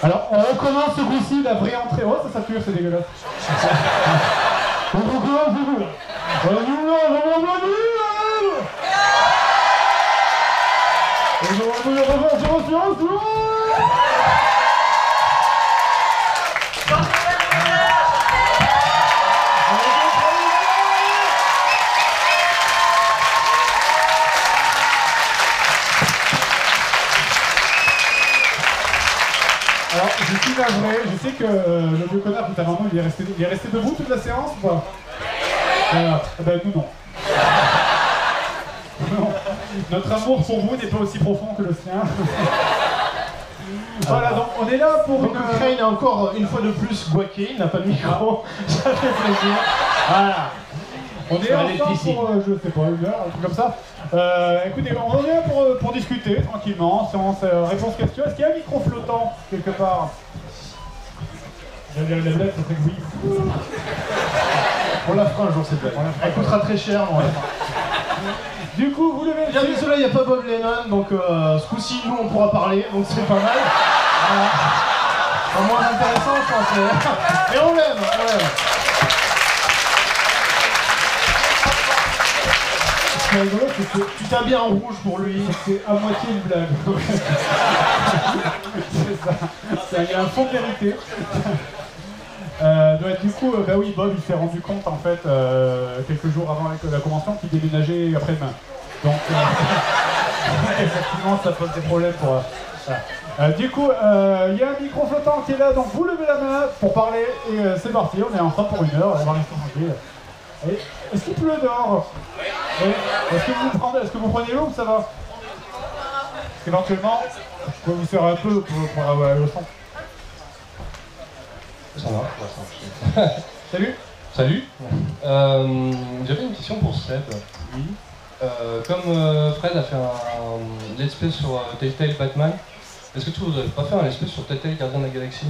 Alors, on commence ce coup-ci, la vraie entrée. Oh, ça sature, c'est dégueulasse. On recommence du coup. Alors, je suis navré, je sais que le vieux connard, tout à l'heure, il est resté debout toute la séance ou pas? Ben nous non. Non. Notre amour pour vous n'est pas aussi profond que le sien. Voilà, donc on est là pour donc une... Crane est encore une fois de plus guaqué, il n'a pas de micro, ça fait plaisir. Voilà. On est ensemble pour, je sais pas, une heure, un truc comme ça. Écoutez, on est là pour discuter tranquillement, séance réponse-question. Est-ce qu'il y a un micro flottant quelque part? La blague, ça serait que oui. On la fera un jour cette blague. Elle coûtera très cher. Ouais. Du coup, vous levez... Bien désolé, il n'y a pas Bob Lennon, donc ce coup-ci, nous, on pourra parler, donc c'est pas mal. Pas moins intéressant, je pense. Mais on l'aime, on l'aime. Ce qui est rigolo, c'est que tu t'habilles en rouge pour lui. c'est à moitié une blague. C'est ça. Il y a un fond de vérité. Du coup, bah oui, Bob il s'est rendu compte en fait quelques jours avant la convention qu'il déménageait après-demain. Donc effectivement ça pose des problèmes pour... du coup, il y a un micro flottant qui est là, donc vous levez la main pour parler et c'est parti, on est ensemble pour une heure, on va voir les tranquille. Est-ce qu'il pleut dehors? Oui. Est-ce que vous prenez l'eau ou ça va? Éventuellement, je peux vous faire un peu pour avoir le son. Ça va. Salut. Salut. J'avais une question pour Seb. Oui. Comme Fred a fait un let's play sur Telltale Batman, est-ce que tu voudrais pas faire un let's play sur Telltale Gardien de la Galaxie?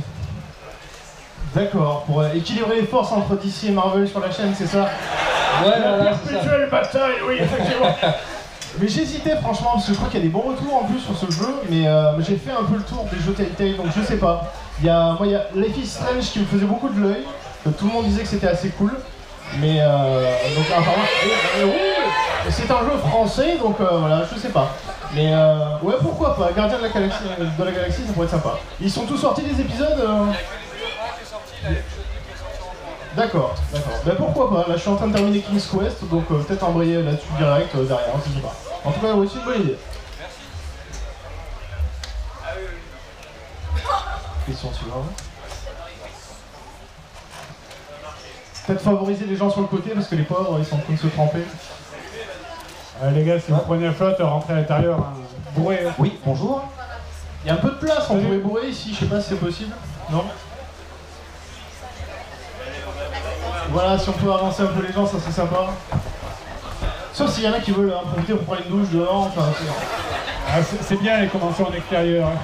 D'accord, pour équilibrer les forces entre DC et Marvel sur la chaîne, c'est ça? Ouais, la perpétuelle bataille, oui, effectivement. Mais j'hésitais franchement, parce que je crois qu'il y a des bons retours en plus sur ce jeu, mais j'ai fait un peu le tour des jeux Telltale, donc je sais pas. Il y a Life is Strange qui me faisait beaucoup de l'œil, tout le monde disait que c'était assez cool, mais donc apparemment, oui, c'est un jeu français, donc voilà, je sais pas. Mais ouais, pourquoi pas, Gardien de la Galaxie, ça pourrait être sympa. Ils sont tous sortis des épisodes D'accord, d'accord. Ben pourquoi pas, là je suis en train de terminer King's Quest, donc peut-être embrayer là-dessus direct, derrière, je sais pas. En tout cas, oui, c'est une bonne idée. Question suivante. Peut-être favoriser les gens sur le côté, parce que les pauvres, ils sont en train de se tremper. Les gars, si vous prenez la flotte, rentrez à l'intérieur, hein. Bourré. Oui, bonjour. Il y a un peu de place, on pouvait bourrer ici, je sais pas si c'est possible. Non? Voilà, si on peut avancer un peu les gens, ça serait sympa. Sauf s'il y en a qui veulent en profiter pour prendre une douche dehors, enfin... C'est bien les conventions en extérieur, hein.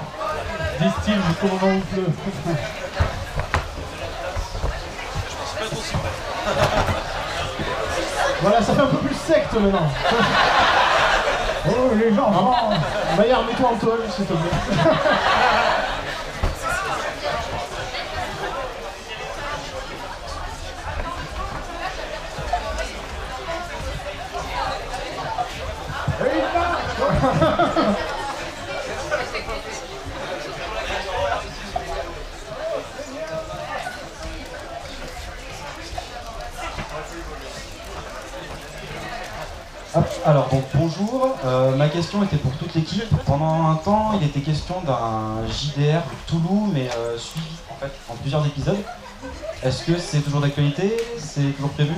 Disent-ils jusqu'au moment où il pleut. Voilà, ça fait un peu plus secte maintenant. Oh les gens, Maillard, mets-toi en toile, s'il te plaît. Alors donc bonjour, ma question était pour toute l'équipe. Pendant un temps il était question d'un JDR Toulouse mais suivi en fait en plusieurs épisodes. Est-ce que c'est toujours d'actualité? C'est toujours prévu?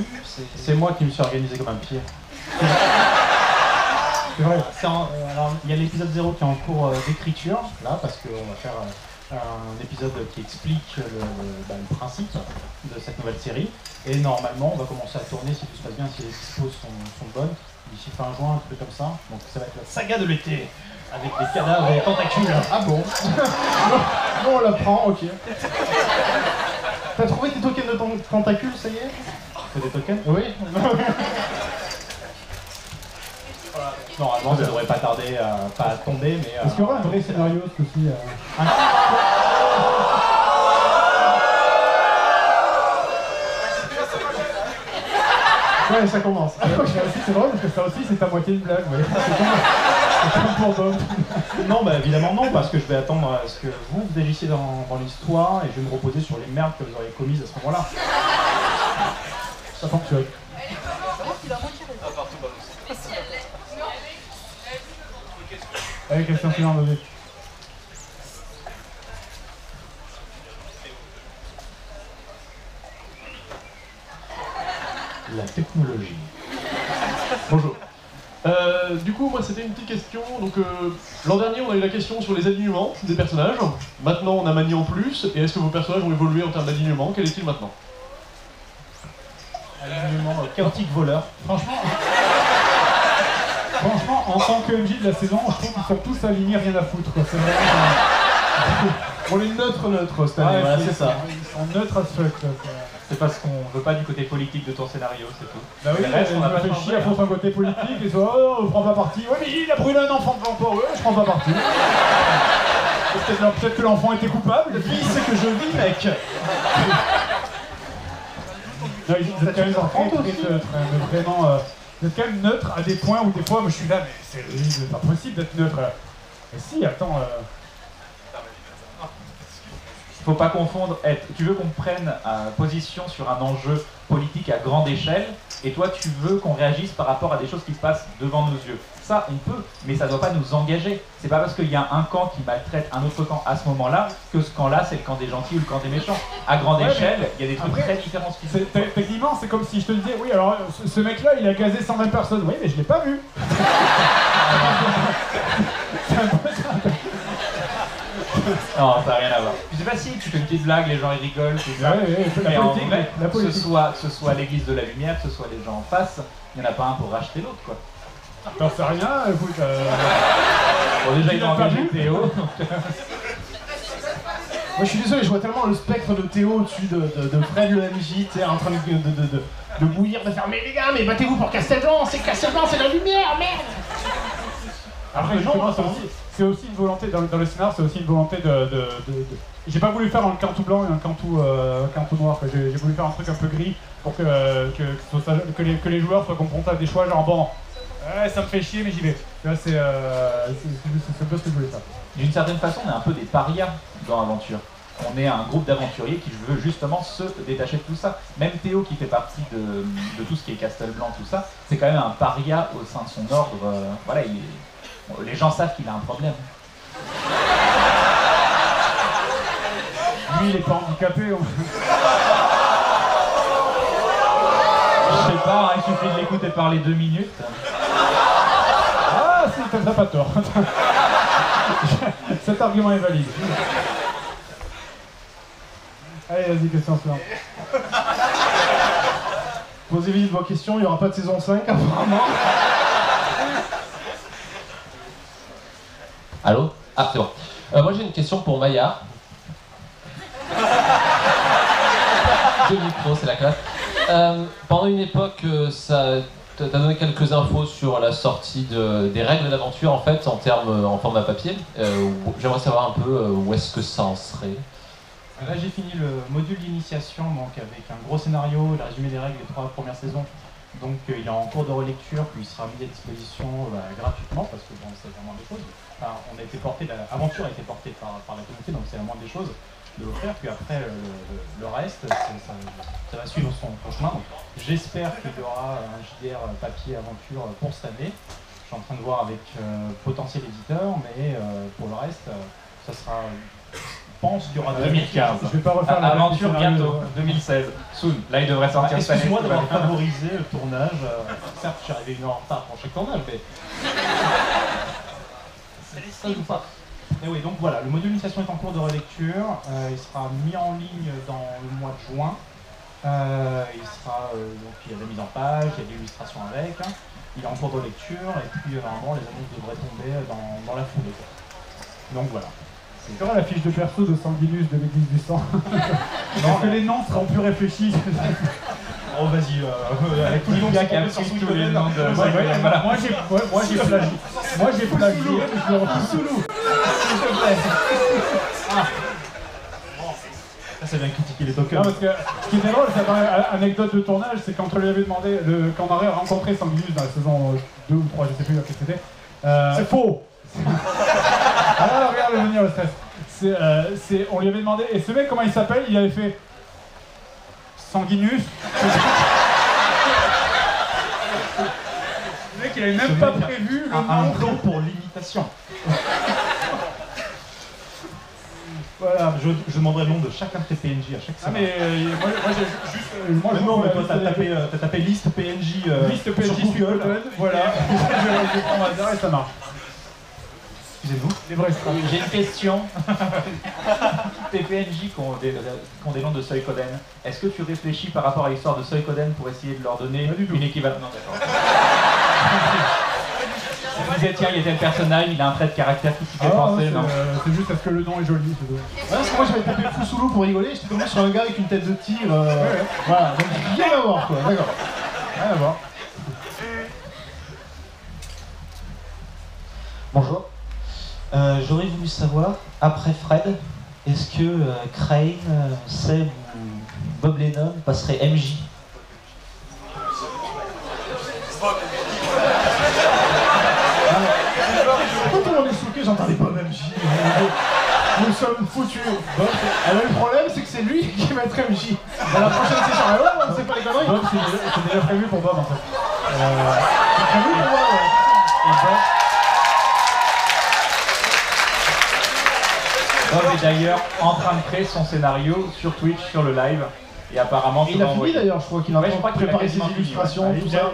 C'est moi qui me suis organisé comme un pied. C'est vrai. Alors il y a l'épisode 0 qui est en cours d'écriture là parce qu'on va faire un épisode qui explique le principe de cette nouvelle série et normalement on va commencer à tourner si tout se passe bien, si les dispos sont bonnes. D'ici fin juin, un truc comme ça. Donc ça va être la saga de l'été, avec des cadavres et des tentacules. Ah bon? Non, on la prend, ok. T'as trouvé tes tokens de tentacules, ça y est? Faut des tokens? Oui. Normalement, ça devrait pas tarder à pas tomber, mais... Est-ce qu'il y aura un vrai scénario ce coup-ci Ouais, ça commence. C'est drôle parce que ça aussi c'est à moitié une blague. Ouais. C'est comme pour Bob. Non, bah évidemment non, parce que je vais attendre à ce que vous agissiez dans l'histoire et je vais me reposer sur les merdes que vous aurez commises à ce moment-là. Ça fonctionne. Allez, question suivante, vas-y. La technologie. Bonjour. Du coup, moi, c'était une petite question. Donc, l'an dernier, on a eu la question sur les alignements des personnages. Maintenant, on a Mani en plus. Et est-ce que vos personnages ont évolué en termes d'alignement? Quel est-il maintenant? Alignement chaotique voleur. Franchement, en tant que MJ de la saison, je trouve qu'ils sont tous alignés, rien à foutre. Quoi. C'est vraiment... On est neutre cette année. Ouais, voilà, c'est ça. Ils sont neutres as fuck. Quoi. C'est parce qu'on veut pas du côté politique de ton scénario, c'est tout. Bah oui, Le reste, on a pas fait changé, chier à fond un côté politique et ça, oh, on prend pas parti. Ouais, mais il a brûlé un enfant devant toi, ouais, je prends pas parti. Peut-être que l'enfant était coupable. Vis ce que je vis, mec. Non, vous êtes quand même très neutre, hein, mais vraiment, vous êtes quand même neutre à des points où des fois, moi je suis là, mais c'est pas possible d'être neutre. Mais si, attends. Faut pas confondre tu veux qu'on prenne position sur un enjeu politique à grande échelle, et toi tu veux qu'on réagisse par rapport à des choses qui se passent devant nos yeux. Ça, on peut, mais ça doit pas nous engager. C'est pas parce qu'il y a un camp qui maltraite un autre camp à ce moment-là que ce camp-là, c'est le camp des gentils ou le camp des méchants. À grande échelle, il y a des trucs très différents qui se passent. Techniquement, c'est comme si je te disais, oui, alors ce mec-là, il a gazé 120 personnes. Oui, mais je l'ai pas vu. C'est un peu ça. Non, ça n'a rien à voir. Puis c'est facile, tu fais une petite blague, les gens ils rigolent, tout ça. Ouais, Mais en vrai, la que ce politique. soit l'église de la lumière, que ce soit les gens en face, il n'y en a pas un pour racheter l'autre, quoi. T'en sais rien, écoute. Bon, déjà, ils ont engagé Théo. Moi, je suis désolé, je vois tellement le spectre de Théo au-dessus de Fred le MJ, tu sais, en train de bouillir, de faire mais les gars, mais battez-vous pour Castelblanc, c'est Castelblanc, c'est la lumière, merde. Après, non, c'est aussi une volonté, dans le scénar, c'est aussi une volonté de... J'ai pas voulu faire un camp tout blanc et un camp tout noir. J'ai voulu faire un truc un peu gris pour que les joueurs soient confrontés à des choix genre bon, ouais, ça me fait chier mais j'y vais. C'est un peu ce que je voulais faire. D'une certaine façon, on est un peu des parias dans l'aventure. On est un groupe d'aventuriers qui veut justement se détacher de tout ça. Même Théo, qui fait partie de tout ce qui est Castelblanc, tout ça, c'est quand même un paria au sein de son ordre. Voilà, les gens savent qu'il a un problème. Lui, il est pas handicapé. Je sais pas, il suffit de l'écouter parler 2 minutes. Ah, t'as pas tort. Cet argument est valide. Allez, vas-y, question suivante. Posez vite vos questions, il n'y aura pas de saison 5 apparemment. Allô? Ah, c'est bon. Moi j'ai une question pour Maillard. Deux micros, c'est la classe. Pendant une époque, t'as donné quelques infos sur la sortie des règles d'aventure en fait, en format papier. J'aimerais savoir un peu où est-ce que ça en serait. Là j'ai fini le module d'initiation donc avec un gros scénario, le résumé des règles des 3 premières saisons. Donc il est en cours de relecture, puis il sera mis à disposition gratuitement parce que bon, c'est vraiment des choses. Enfin, l'aventure a été portée par la communauté, donc c'est la moindre des choses de l'offrir. Puis après le reste, ça va suivre son chemin. J'espère qu'il y aura un JDR papier aventure pour cette année. Je suis en train de voir avec potentiel éditeur, mais pour le reste, ça sera... Je pense qu'il y aura 2015. Je vais pas refaire la Aventure même bientôt, 2016. Soon. Là, il devrait sortir cette année. Excuse-moi d'avoir favorisé le tournage. Certes, je suis arrivé 1 heure en retard pour chaque tournage, mais... Ça joue pas. Et oui, donc voilà, le module d'initiation est en cours de relecture. Il sera mis en ligne dans le mois de juin. Donc il y a de la mise en page, il y a de l'illustration avec. Il est en cours de lecture et puis normalement les annonces devraient tomber dans la foulée. Donc voilà. Tu auras la fiche de perso de Sanguinus de l'église du sang. Non, que les noms seront plus réfléchis. Oh vas-y, avec tous les noms qui tous les noms de... Moi j'ai plagié. Moi j'ai plagié. Je le retrouve. Soulou, s'il te plaît. Ça vient critiquer les tokens. Non, parce que ce qui était drôle, c'est anecdote de tournage, c'est quand on lui avait demandé, quand on a rencontré Sanguinus dans la saison 2 ou 3, je sais plus ce que c'était. C'est faux. Ah, regarde le venir au stress. On lui avait demandé, et ce mec, comment il s'appelle? Il avait fait Sanguinus. Le mec, il avait même pas prévu le Un nom. plan pour l'imitation. Voilà. Je demanderai le nom de chacun de tes PNJ à chaque Ah, semaine. mais moi j'ai juste. Moi, je non, prends mais la toi liste t'as des- tapé liste PNJ liste sur PNJ Google. voilà. je prends au hasard et ça marche. Excusez-nous. Les vrais straps. J'ai une question. Tes PNJ qui ont des noms de Suikoden, est-ce que tu réfléchis par rapport à l'histoire de Suikoden pour essayer de leur donner Pas du tout. une équivalence? Non, d'accord. Tu disais, tiens, il y a tel personnage, il a un trait de caractère qui t'y fait penser, non? C'est juste parce que le nom est joli, c'est tout. Ouais, parce que moi j'avais tapé Fusulu pour rigoler, j'étais tombé sur un gars avec une tête de tigre. Voilà, donc rien à voir quoi, d'accord. Rien à voir. Bonjour. J'aurais voulu savoir, après Fred, est-ce que Crane, Seb ou Bob Lennon passerait MJ? Pourquoi tout le monde est choqué? J'entendais pas MJ. Nous sommes foutus. Bon, alors le problème c'est que c'est lui qui va être MJ. Dans la prochaine session, alors on sait pas les conneries. Bob, c'est déjà prévu pour Bob en fait. C'est prévu pour moi, ouais. Bob est d'ailleurs en train de créer son scénario sur Twitch, sur le live. Et apparemment, Et il a fini d'ailleurs, je crois qu'il a Ouais, je crois qu'il a préparé ses quasiment fini, illustrations, Ouais, tout il, a, ça.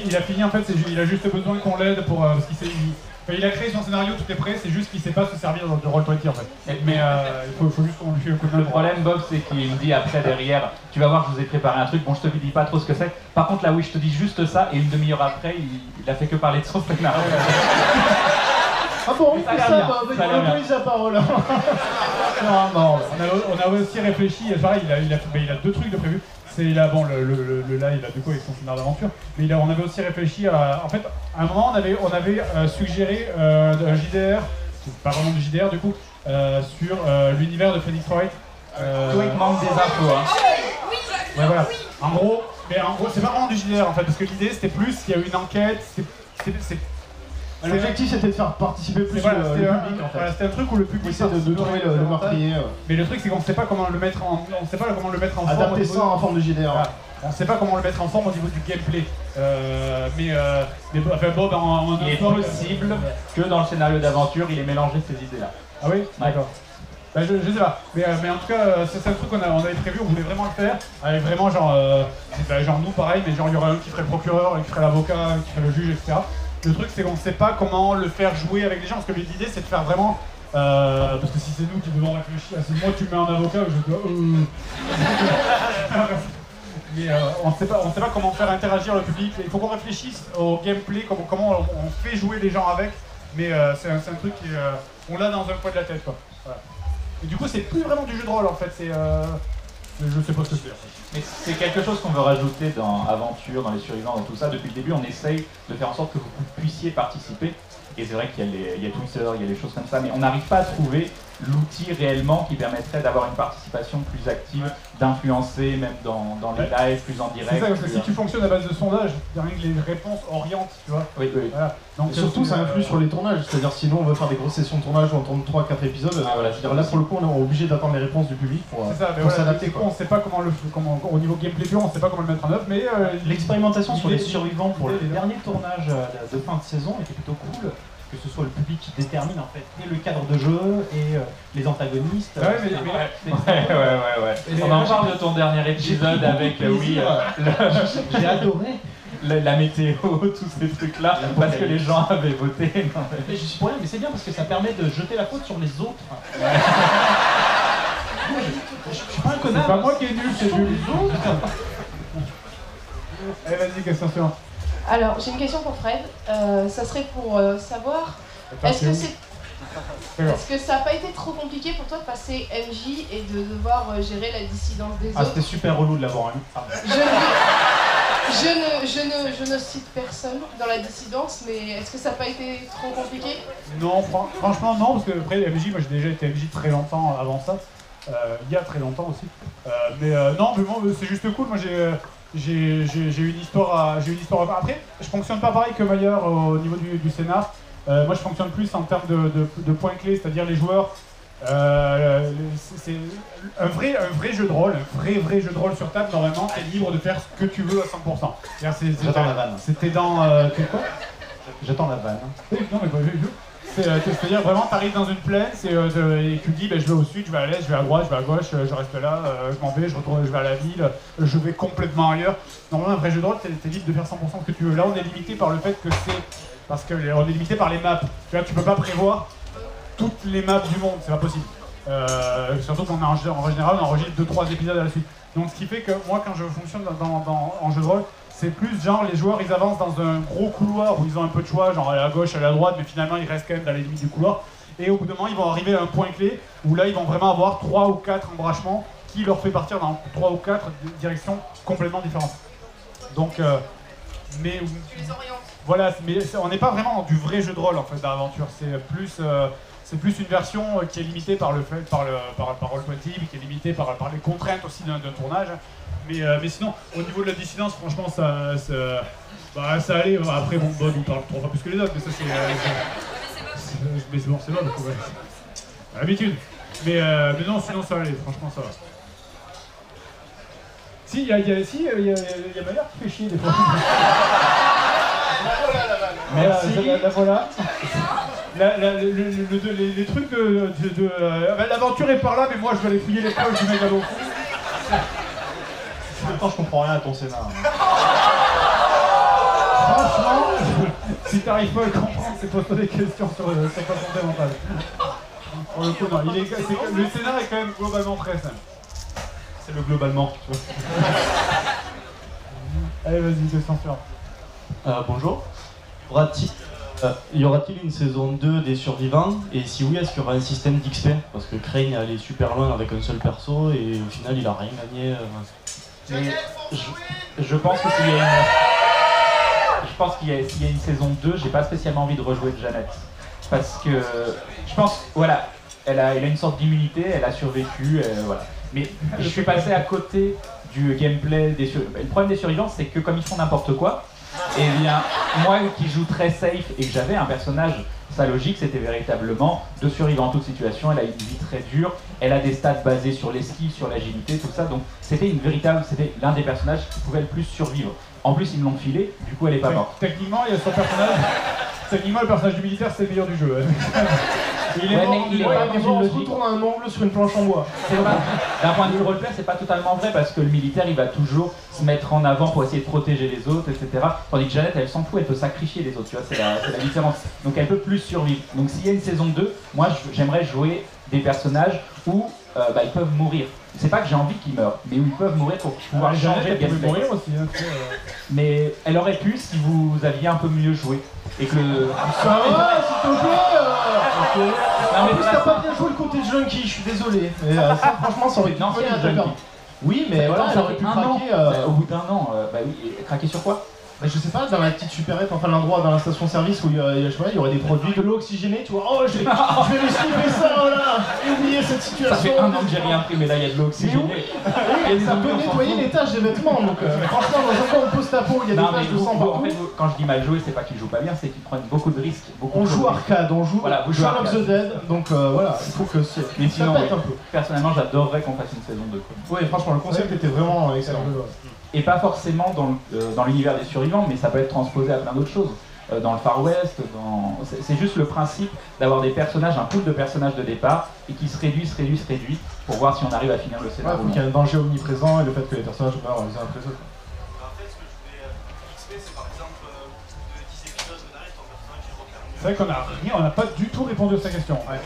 il a fini en fait, il a juste besoin qu'on l'aide pour. Parce qu'il il a créé son scénario, tout est prêt, c'est juste qu'il sait pas se servir de Roll20 en fait. Mais il faut juste qu'on lui fait un coup de main. Le problème, Bob, c'est qu'il me dit après derrière, tu vas voir, je vous ai préparé un truc, bon, je te dis pas trop ce que c'est. Par contre, là, oui, je te dis juste ça, et une demi-heure après, il a fait que parler de son scénario. Ah bon, Mais ça a c'est l'air ça, bien, Bob, ça a il l'air bien. monopolise la parole. Ah non, On a aussi réfléchi, pareil, il a deux trucs de prévu. C'est là, bon, là, il a de quoi avec son scénario d'aventure. Mais on avait aussi réfléchi à. En fait, à un moment, on avait suggéré un JDR, pas vraiment du JDR du coup, sur l'univers de Phoenix Wright. Toi, il te manque des infos, hein. Ouais, voilà. En gros, c'est pas vraiment du JDR en fait, parce que l'idée c'était plus, il y a eu une enquête, l'objectif c'était de faire participer plus voilà, le c'était public en fait. voilà, c'était un truc où le public Essayer de trouver le meurtrier. Mais le truc c'est qu'on sait pas comment le mettre en, forme. au Adapter niveau ça en forme de JDR. voilà. On sait pas comment le mettre en forme au niveau du gameplay. Mais enfin, Bob en Il est possible que dans le scénario d'aventure, il ait mélangé ces idées-là. Ah oui, d'accord. Bah, je sais pas, mais en tout cas, c'est un truc qu'on avait prévu, on voulait vraiment le faire, avec vraiment genre nous pareil, mais genre il y aurait un qui ferait le procureur, un qui ferait l'avocat, un qui ferait le juge, etc. Le truc c'est qu'on sait pas comment le faire jouer avec les gens, parce que l'idée c'est de faire vraiment, parce que si c'est nous qui devons réfléchir, si moi tu me mets un avocat, je dois... Mais on sait pas comment faire interagir le public, il faut qu'on réfléchisse au gameplay, comment on fait jouer les gens avec, mais c'est un truc qui on l'a dans un coin de la tête quoi. Voilà. Et du coup, c'est plus vraiment du jeu de rôle en fait, je sais pas ce que c'est. Mais c'est quelque chose qu'on veut rajouter dans Aventure, dans les survivants, dans tout ça. Depuis le début, on essaye de faire en sorte que vous puissiez participer. Et c'est vrai qu'il y a Twitter, il y a des choses comme ça, mais on n'arrive pas à trouver l'outil réellement qui permettrait d'avoir une participation plus active, d'influencer même dans les lives, plus en direct. C'est ça, parce que si tu fonctionnes à base de sondage, rien que les réponses orientent, tu vois. Oui, oui. Voilà. Donc, Et surtout, ça influe sur les tournages. C'est-à-dire, sinon, on veut faire des grosses sessions de tournage où on tourne 3-4 épisodes. voilà, Je veux dire, là, pour le coup, on est obligé d'attendre les réponses du public pour c'est ça, mais pour voilà, s'adapter. du coup, on sait pas comment au niveau gameplay pur, on sait pas comment le mettre en œuvre, mais L'expérimentation sur les survivants pour le l'idée est bien. dernier tournage de fin de saison était plutôt cool. Que ce soit le public qui détermine en fait et le cadre de jeu et les antagonistes. Ouais, mais- On en parle de ton dernier épisode avec, J'ai adoré. la météo, tous ces trucs-là, parce que les gens avaient voté. Non, mais- Mais je suis pour rien, mais c'est bien parce que ça permet de jeter la faute sur les autres. Je suis pas un c'est connard. pas moi qui est nul, c'est lui. Allez, vas-y, question suivante. Alors, j'ai une question pour Fred. Ça serait pour savoir, est-ce que ça n'a pas été trop compliqué pour toi de passer MJ et de devoir gérer la dissidence des Ah, autres? c'était super relou de l'avoir eu. Je ne cite personne dans la dissidence, mais est-ce que ça n'a pas été trop compliqué? Non, franchement non, parce que après MJ, moi j'ai déjà été MJ très longtemps avant ça. il y a très longtemps aussi. Non, mais bon, c'est juste cool. Moi, j'ai une histoire à... Après, je fonctionne pas pareil que Maillard au niveau du scénar. Moi, je fonctionne plus en termes de points clés, c'est-à-dire les joueurs. C'est un vrai jeu de rôle, un vrai jeu de rôle sur table. Normalement, t'es libre de faire ce que tu veux à 100%. J'attends la vanne. C'était dans... quoi J'attends la vanne. Non, mais c'est-à-dire vraiment, t'arrives dans une plaine et tu dis, je vais au sud, je vais à l'est, je vais à droite, je vais à gauche, je reste là, je m'en vais, je retourne, je vais à la ville, je vais complètement ailleurs. Normalement, un vrai jeu de rôle, t'es libre de faire 100% ce que tu veux. Là, on est limité par le fait que parce qu'on est limité par les maps. Tu vois, tu peux pas prévoir toutes les maps du monde, c'est pas possible. Surtout qu'on en général, on enregistre 2-3 épisodes à la suite. Donc, ce qui fait que moi, quand je fonctionne en jeu de rôle, c'est plus genre les joueurs ils avancent dans un gros couloir où ils ont un peu de choix, genre à gauche, à droite, mais finalement ils restent quand même dans les limites du couloir. Et au bout d'un moment ils vont arriver à un point clé où là ils vont vraiment avoir 3 ou 4 embranchements qui leur fait partir dans 3 ou 4 directions complètement différentes. Donc, mais Tu les orientes. voilà, mais on n'est pas vraiment dans du vrai jeu de rôle en fait d'aventure. C'est plus une version qui est limitée par le fait, par Roll20, qui est limitée par les contraintes aussi d'un tournage. Mais sinon, au niveau de la dissidence, franchement, ça allait. Après, bon, Bob, il parle 3 fois plus que les autres, mais ça, c'est. Mais c'est bon, c'est bon, donc, ouais. L'habitude. Mais non, sinon, ça allait, franchement, ça va. Si, il y a Maillard qui fait chier des fois. Merci. La voilà. Les trucs l'aventure est par là, mais moi, je vais aller fouiller les poches du mec à l'eau. En même temps, je comprends rien à ton scénar. Franchement, si t'arrives pas à le comprendre, c'est poser des questions sur ta santé mentale. Pour le coup, non. Le scénar est quand même globalement très simple. C'est le globalement, tu vois. Allez, vas-y, question suivante. Bonjour. Y aura-t-il une saison 2 des survivants? Et si oui, est-ce qu'il y aura un système d'XP? Parce que Crane est allé super loin avec un seul perso et au final il a rien gagné. Mais je pense que s'il y a une... Je pense s'il y a une saison 2, j'ai pas spécialement envie de rejouer Janet. Parce que je pense, voilà, elle a une sorte d'immunité, elle a survécu, voilà. Mais je suis passé à côté du gameplay des survivants. Le problème des survivants, c'est que comme ils font n'importe quoi, et bien, moi qui joue très safe et que j'avais un personnage, sa logique c'était véritablement de survivre en toute situation. Elle a une vie très dure, elle a des stats basés sur l'esquive, sur l'agilité, tout ça. Donc c'était l'un des personnages qui pouvait le plus survivre. En plus, ils me l'ont filé, du coup elle est pas morte. Techniquement, il y a son personnage. Techniquement, le personnage du militaire, c'est le meilleur du jeu. Il est mort, il est pas dans une logique. On se retourne à un angle sur une planche en bois. D'un point de vue roleplay, c'est pas totalement vrai parce que le militaire il va toujours se mettre en avant pour essayer de protéger les autres, etc. Tandis que Janet elle s'en fout, elle peut sacrifier les autres, tu vois, c'est la différence. Donc elle peut plus survivre. Donc s'il y a une saison 2, moi j'aimerais jouer des personnages où ils peuvent mourir. C'est pas que j'ai envie qu'ils meurent, mais où ils peuvent mourir pour pouvoir changer le gameplay. Mourir aussi, hein, mais elle aurait pu si vous aviez un peu mieux joué. Et que le... Ça va, s'il te plaît Non, en plus, t'as pas bien joué le côté junkie, je suis désolé. Mais ça, franchement, ça aurait été Non, c'est un junkie. Oui, mais voilà, ça aurait pu craquer. Au bout d'un an, oui, et craquer sur quoi? Je sais pas, dans la petite supérette, enfin l'endroit dans la station-service où il y aurait des produits, de l'eau oxygénée, tu vois. Oh, je vais me sniffer ça, là, et oublier cette situation. Ça fait un an que j'ai rien pris, mais là il y a de l'eau oxygénée. Ça peut nettoyer les taches des vêtements, donc franchement, dans un coin on pose ta peau, il y a des taches de sang partout. En fait, quand je dis mal joué, c'est pas qu'ils jouent pas bien, c'est qu'ils prennent beaucoup de risques. On joue arcade, on joue Shaun of the Dead, donc voilà, il faut que ça pète un peu. Personnellement, j'adorerais qu'on fasse une saison 2. Oui, franchement, le concept était vraiment excellent. Et pas forcément dans l'univers des survivants, mais ça peut être transposé à plein d'autres choses. Dans le Far West, c'est juste le principe d'avoir des personnages, un pool de personnages de départ, et qui se réduit pour voir si on arrive à finir le scénario. Il faut qu'il y ait un danger omniprésent et le fait que les personnages meurent les uns après les autres. C'est vrai qu'on n'a pas du tout répondu à sa question. Ouais.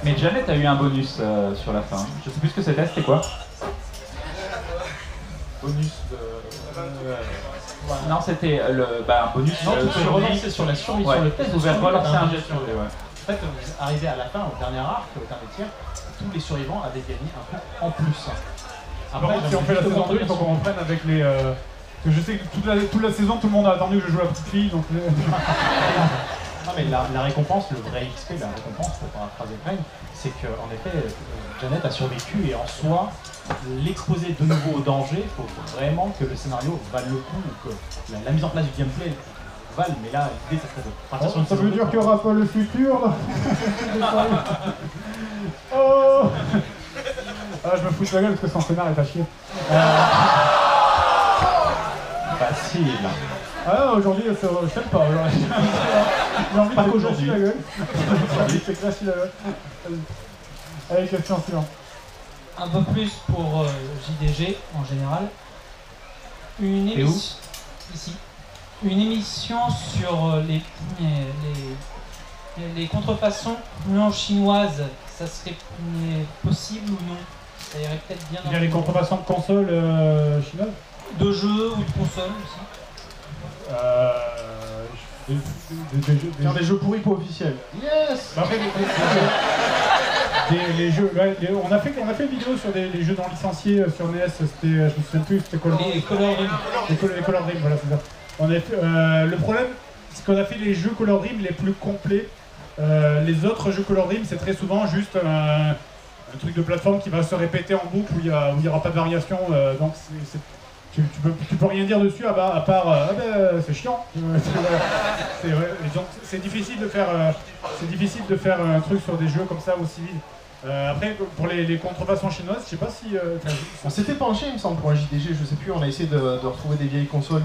Mais Janet a eu un bonus sur la fin. Je sais plus ce que c'était quoi? Bonus de... Non, c'était un bonus sur la survie, sur le test de survie. Relancer un jet de survie, ouais. En fait, vous arrivez à la fin, au dernier arc, au dernier tiers, tous les survivants avaient gagné un coup en plus. Après, si on fait la saison 2, il faut qu'on reprenne avec Parce que je sais que toute la saison, tout le monde a attendu que je joue la petite fille, donc... Non mais la récompense, le vrai XP, la récompense, pour paraphraser Crane, c'est qu'en effet, Janet a survécu et en soi, l'exposer de nouveau au danger, il faut vraiment que le scénario vale le coup, ou que la mise en place du gameplay vale, mais là, l'idée, ça serait de partir sur une Ça saison veut dire deux, qu'il n'y aura pas le futur. Oh ah, je me fous de la gueule parce que son scénar est à chier. Facile. Ah aujourd'hui, je t'aime pas aujourd'hui. J'ai envie Pas de qu'aujourd'hui. clasher la gueule. J'ai envie de te clasher la gueule. Allez, question suivante. Un peu plus pour JDG en général. Une Et où émission. Ici. Une émission sur les contrefaçons non chinoises, ça serait possible ou non? Ça irait peut-être bien. Il y a les contrefaçons de consoles chinoises. De jeux ou de consoles aussi. Faire des jeux pourris pas officiels. Yes. Après, les jeux, on a fait une vidéo sur les jeux non licenciés sur NES, c'était, je me souviens plus, c'était quoi Les Color Dream. Les Color Dream, voilà, c'est ça. On a fait, le problème, c'est qu'on a fait les jeux Color Dream les plus complets. Les autres jeux Color Dream, c'est très souvent juste un truc de plateforme qui va se répéter en boucle où il n'y aura pas de variation. Donc tu peux rien dire dessus à part c'est chiant. Donc c'est difficile de faire un truc sur des jeux comme ça aussi vite. Après pour les contrefaçons chinoises, je sais pas si On s'était penché, il me semble, pour un JDG, je sais plus, on a essayé de retrouver des vieilles consoles,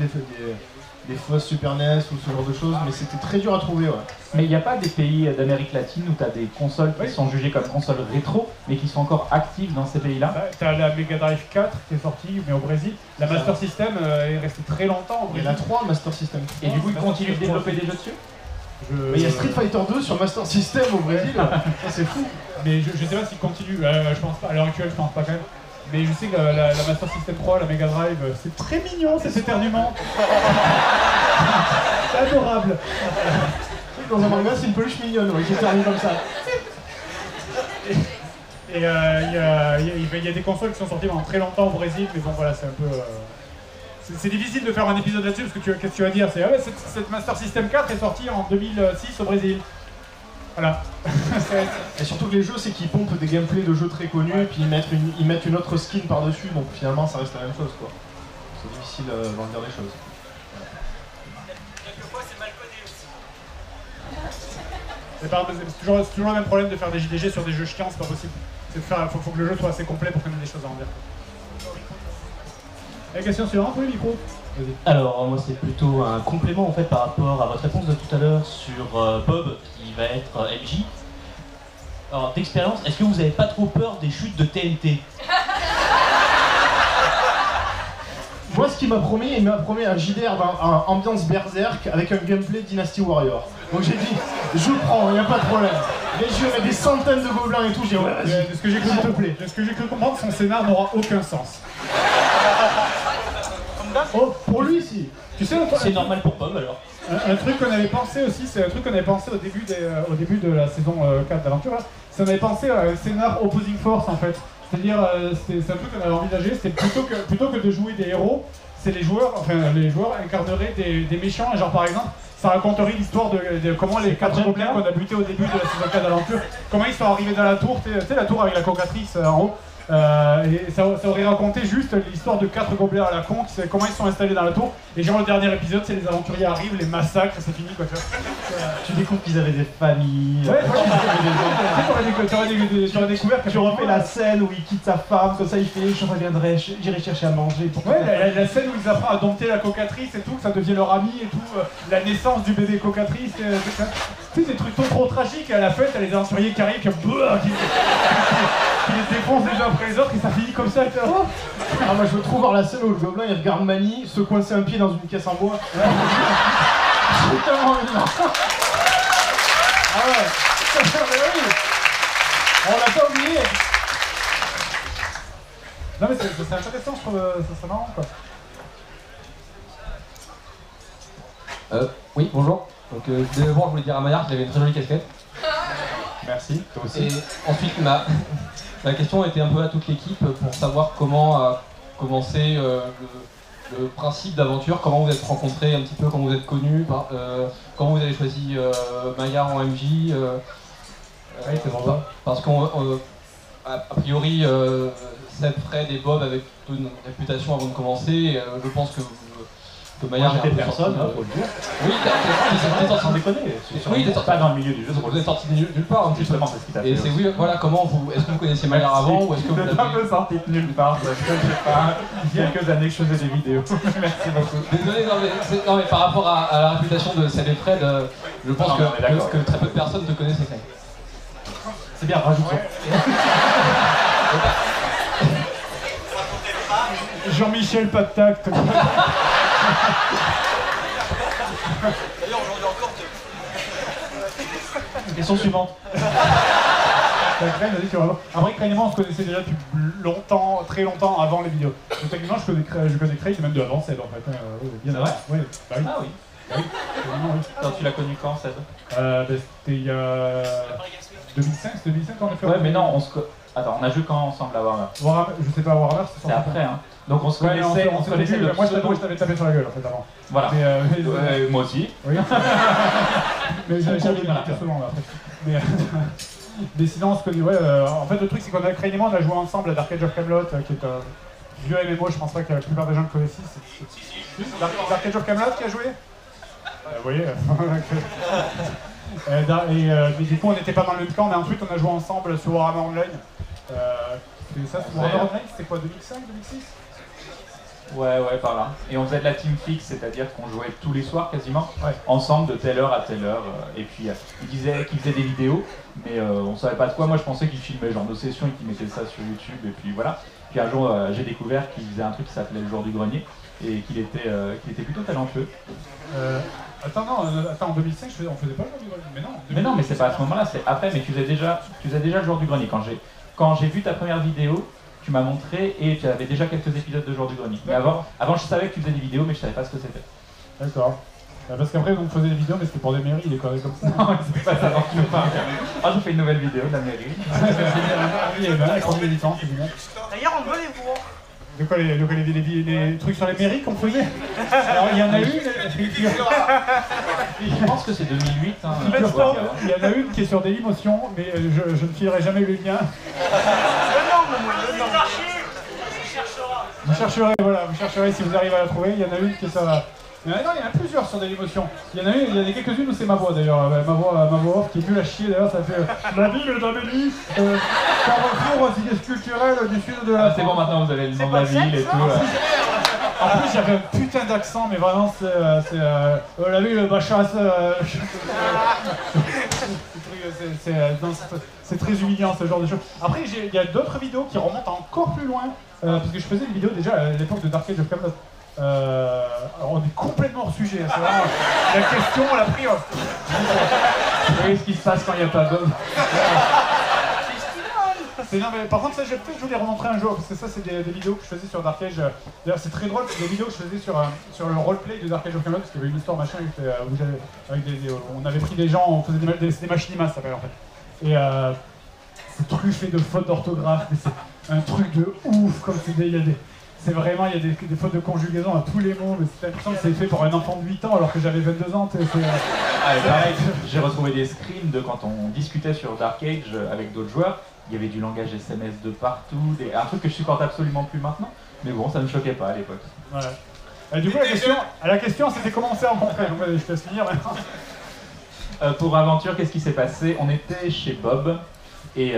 des fausses Super NES ou ce genre de choses, mais c'était très dur à trouver, ouais. Mais il n'y a pas des pays d'Amérique latine où tu as des consoles qui sont jugées comme consoles rétro, mais qui sont encore actives dans ces pays-là? T'as la Mega Drive 4 qui est sortie, mais au Brésil. La Master System est restée très longtemps au Il y Brésil. en a 3 Master System. Et du coup, ils continuent de développer des jeux dessus? Mais il y a Street Fighter 2 sur Master System au Brésil, ça c'est fou. Mais je sais pas s'ils continuent, je pense pas, à l'heure actuelle je pense pas quand même. Mais je sais que la Master System 3, la Mega Drive, c'est très mignon ces éternuements. C'est adorable. Dans un manga, c'est une peluche mignonne, ouais, qui éternue comme ça. Et il y a des consoles qui sont sorties pendant très longtemps au Brésil, mais bon voilà, c'est un peu... C'est difficile de faire un épisode là-dessus, parce que qu'est-ce que tu vas dire? C'est cette Master System 4 est sortie en 2006 au Brésil. Voilà. Et surtout que les jeux, c'est qu'ils pompent des gameplays de jeux très connus, et puis ils mettent une autre skin par-dessus, donc finalement ça reste la même chose, quoi. C'est difficile d'en dire des choses. Quelquefois c'est mal codé aussi. C'est toujours le même problème de faire des JDG sur des jeux chiants, c'est pas possible. Faut que le jeu soit assez complet pour qu'on ait des choses à en dire. La question suivante, oui, micro. Alors moi c'est plutôt un complément en fait par rapport à votre réponse de tout à l'heure sur Bob qui va être MJ. Alors d'expérience, est-ce que vous n'avez pas trop peur des chutes de TNT? Moi, ce qu'il m'a promis, il m'a promis un JDR dans ambiance berserk avec un gameplay Dynasty Warrior. Donc j'ai dit, je prends, il n'y a pas de problème. Les jeux avec des centaines de gobelins et tout, j'ai dit, ouais, vas-y, de ce que j'ai cru comprendre, son scénar n'aura aucun sens. Oh, pour lui, si. Tu sais, C'est normal pour Bob alors. Un truc qu'on avait pensé aussi, c'est un truc qu'on avait pensé au début de la saison 4 d'Aventure, c'est qu'on avait pensé à un scénar Opposing Force en fait. C'est-à-dire, c'est un truc qu'on avait envisagé, c'était plutôt que de jouer des héros, c'est les joueurs incarneraient des méchants, et genre par exemple, ça raconterait l'histoire de comment les 4 gobelins qu'on a butés au début de la saison 4 d'Aventure, comment ils sont arrivés dans la tour, tu sais la tour avec la cocatrice en haut. Et ça aurait raconté juste l'histoire de 4 gobelins à la con, comment ils sont installés dans la tour. Et genre le dernier épisode, c'est les aventuriers arrivent, les massacres, et c'est fini quoi. Tu découvres qu'ils avaient des familles. Ouais, t'aurais découvert que Tu refais la scène où il quitte sa femme, comme ça il fait je reviendrai, j'irai chercher à manger. Ouais, la scène où ils apprennent à dompter la cocatrice et tout, que ça devient leur ami et tout, la naissance du bébé cocatrice, tu sais, des trucs trop tragiques, et à la fin t'as les aventuriers qui arrivent, qui les défoncent les uns après les autres, et ça finit comme ça. Oh. Ah, moi je veux trop voir la scène où le gobelin il regarde Manny se coincer un pied dans une caisse en bois. J'ai tellement envie de voir. Ah ouais, oui. On l'a pas oublié. Non mais c'est intéressant, je trouve, ça serait marrant quoi. Oui, bonjour. Donc d'abord je voulais dire à Maillard qu'il avait une très jolie casquette. Merci, toi aussi. Et ensuite ma question était un peu à toute l'équipe pour savoir comment a commencé le principe d'aventure, comment vous êtes rencontrés, un petit peu comment vous êtes connus, comment vous avez choisi Maillard en MJ. Oui, c'est bon. Parce qu'à priori, Seb, Fred et Bob avaient plutôt une réputation avant de commencer. Je pense que Maillard j'étais est un peu personne, sorti, faut le dire. Oui, t'es sorti. Sans déconner. Oui, t'es sorti pas dans le milieu du jeu. Vous êtes sorti de nulle part un petit peu. Justement, c'est ce qui t'a fait. Et c'est oui, voilà, comment vous. Est-ce que vous connaissiez Maillard avant ou est-ce que vous êtes un peu sorti de nulle part parce que j'ai pas quelques années que je faisais des vidéos. Merci beaucoup. Désolé, non mais par rapport à la réputation de Seb et Fred, je pense que très peu de personnes te connaissaient. C'est bien, rajoute-en. Jean-Michel, pas de tact. D'ailleurs, aujourd'hui encore, Question suivante. Après, Crane et moi, on se connaissait déjà depuis longtemps, très longtemps avant les vidéos. Donc, techniquement, je connais Crane même de avant Seb, en fait. C'est vrai? Oui. Bah oui. Ah oui. Bah oui. Oui. Attends, tu l'as connu quand, Seb? C'était il y a 2005 qu'on a fait. Ouais, mais non, Attends, on a joué quand ensemble à Warhammer? Je sais pas, Warhammer, c'est après, hein. Donc on se connaissait, on se connaissait de moi, je t'avais tapé sur la gueule, en fait, avant. Voilà. Mais, moi aussi. Oui. Mais j'avais dit souvent, là, après. Mais sinon, on se connaît, ouais. En fait, le truc, c'est qu'on a Crane et moi, on a joué ensemble à Dark Age of Camelot, qui est un vieux MMO, je pense pas que la plupart des gens le connaissent. Dark Age of Camelot qui a joué? Vous voyez. Mais du coup, on n'était pas dans le même camp, mais ensuite, on a joué ensemble sur Warhammer Online. Warhammer Online, c'était quoi, 2005, 2006? Ouais, par là. Et on faisait de la team fixe, c'est-à-dire qu'on jouait tous les soirs quasiment, ensemble de telle heure à telle heure. Et puis il disait qu'il faisait des vidéos, mais on savait pas de quoi. Moi je pensais qu'il filmait genre nos sessions et qu'il mettait ça sur YouTube. Et puis voilà. Puis un jour j'ai découvert qu'il faisait un truc qui s'appelait le jour du grenier et qu'il était plutôt talentueux. Attends, en 2005, on faisait pas le jour du grenier. Mais non, mais c'est pas à ce moment-là, c'est après. Mais tu faisais déjà le jour du grenier. Quand j'ai vu ta première vidéo, tu m'as montré et tu avais déjà quelques épisodes de Jour du Grenier. Mais avant, je savais que tu faisais des vidéos, mais je savais pas ce que c'était. D'accord. Parce qu'après, on faisait des vidéos, mais c'était pour des mairies, il est comme ça. Non, c'est pas ça, non, tu veux pas. Ah, j'ai fait une nouvelle vidéo de la mairie. Il est bien, avec combien de temps, c'est bien. D'ailleurs, on veut les voir. De quoi les trucs sur les mairies qu'on faisait? Alors, il y en a une. Je pense que c'est 2008. Hein, il y en a une qui est sur Dailymotion, mais je ne filerai jamais le lien. Vous chercherez si vous arrivez à la trouver. Il y en a une qui est sur. Mais non, il y en a plusieurs sur Dailymotion. Il y en a quelques-unes où c'est ma voix d'ailleurs. Ma voix off qui est nulle à chier d'ailleurs. Ça fait la ville d'Amélie, Carrefour, cité culturelle du sud de la. C'est bon, maintenant vous avez le nom de la ville et tout. En plus, j'avais un putain d'accent, mais vraiment, c'est la ville, Bachasse. C'est très humiliant ce genre de choses. Après, il y a d'autres vidéos qui remontent encore plus loin, parce que je faisais une vidéo déjà à l'époque de Dark Age of Camelot. Alors on est complètement hors sujet, c'est vraiment la question, on l'a pris. Vous voyez ce qui se passe quand il n'y a pas Bob. Non, mais par contre, ça, je vous les remontrer un jour, parce que ça, c'est des vidéos que je faisais sur Dark Age. D'ailleurs, c'est très drôle, c'est des vidéos que je faisais sur le roleplay de Dark Age of Camelot, parce qu'il y avait une histoire machin, on avait pris des gens, on faisait des machinimas, ça s'appelle en fait. Et c'est truffé de fautes d'orthographe, mais c'est un truc de ouf, comme c'est il y a des fautes de conjugaison à tous les mots, mais c'est l'impression que c'est fait pour un enfant de 8 ans alors que j'avais 22 ans. Pareil, j'ai retrouvé des screens de quand on discutait sur Dark Age avec d'autres joueurs. Il y avait du langage SMS de partout, un truc que je supporte absolument plus maintenant. Mais bon, ça ne me choquait pas à l'époque. Voilà. Et du coup, la question c'était comment on s'est rencontrés. Donc, je te laisse finir maintenant. Pour Aventure, qu'est-ce qui s'est passé? On était chez Bob et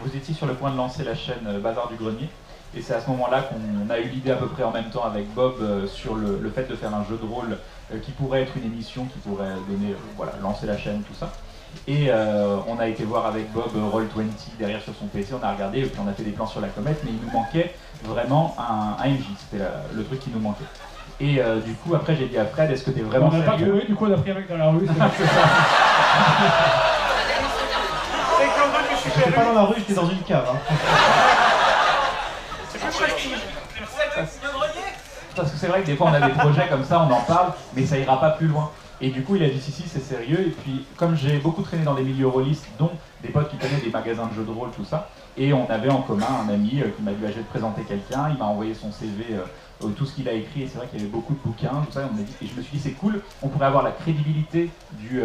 vous étiez sur le point de lancer la chaîne Bazar du Grenier. Et c'est à ce moment-là qu'on a eu l'idée à peu près en même temps avec Bob sur le fait de faire un jeu de rôle qui pourrait être une émission, qui pourrait donner, lancer la chaîne, tout ça. Et on a été voir avec Bob Roll20 derrière sur son PC, on a regardé et puis on a fait des plans sur la comète, mais il nous manquait vraiment un MJ, c'était le truc qui nous manquait. Et du coup après j'ai dit à Fred, est-ce que t'es vraiment sérieux? On n'a pas trouvé, du coup on a pris un mec dans la rue. J'étais pas dans la rue, j'étais dans une cave. Parce que c'est vrai que des fois on a des projets comme ça, on en parle, mais ça ira pas plus loin. Et du coup, il a dit si, c'est sérieux. Et puis, comme j'ai beaucoup traîné dans des milieux rôlistes, dont des potes qui tenaient des magasins de jeux de rôle, tout ça, et on avait en commun un ami qui m'a dit je vais te présenter quelqu'un, il m'a envoyé son CV, tout ce qu'il a écrit, et c'est vrai qu'il y avait beaucoup de bouquins, tout ça, et je me suis dit c'est cool, on pourrait avoir la crédibilité du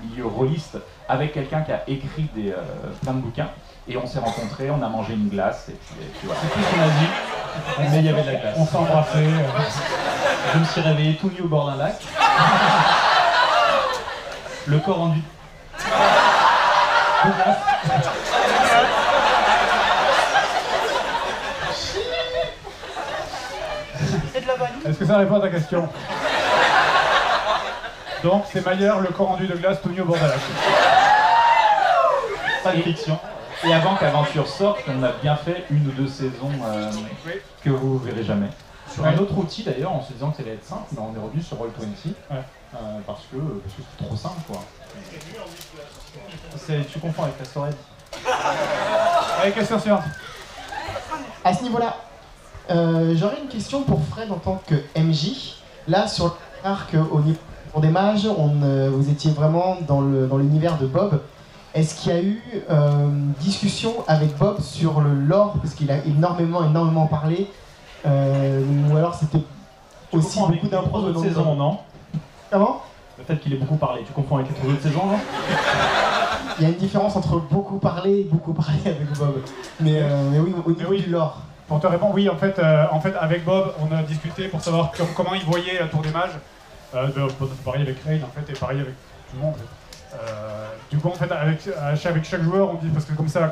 milieu rôliste avec quelqu'un qui a écrit plein de bouquins. Et on s'est rencontrés, on a mangé une glace, et puis voilà. C'est tout ce qu'on a dit, mais il y avait de la glace. On s'est embrassés. Je me suis réveillé tout nu au bord d'un lac. Le corps rendu. Est-ce que ça répond à ta question? Donc c'est Maillard, le corps rendu de glace tout nu au bord d'un lac. Pas de fiction. Et avant qu'Aventure sorte, on a bien fait 1 ou 2 saisons que vous verrez jamais. Sur un autre outil d'ailleurs, en se disant que ça allait être simple, on est revenu sur Roll20, parce que c'est trop simple quoi. Tu confonds avec la soirée. Allez, question suivante. À ce niveau-là, j'aurais une question pour Fred en tant que MJ. Là, sur l'arc au niveau des mages, vous étiez vraiment dans l'univers de Bob. Est-ce qu'il y a eu discussion avec Bob sur le lore, parce qu'il a énormément parlé, ou alors c'était aussi beaucoup d'impro d'autres saisons, non? Comment? Le fait qu'il ait beaucoup parlé, tu confonds avec les 3 autres saisons, non? Il y a une différence entre beaucoup parler et beaucoup parler avec Bob. Mais oui, au niveau du lore. Pour te répondre, oui, en fait, avec Bob, on a discuté pour savoir comment il voyait la Tour des Mages. Pareil avec Crane, en fait, et pareil avec tout le monde. Du coup, en fait, avec chaque joueur, on dit, parce que comme ça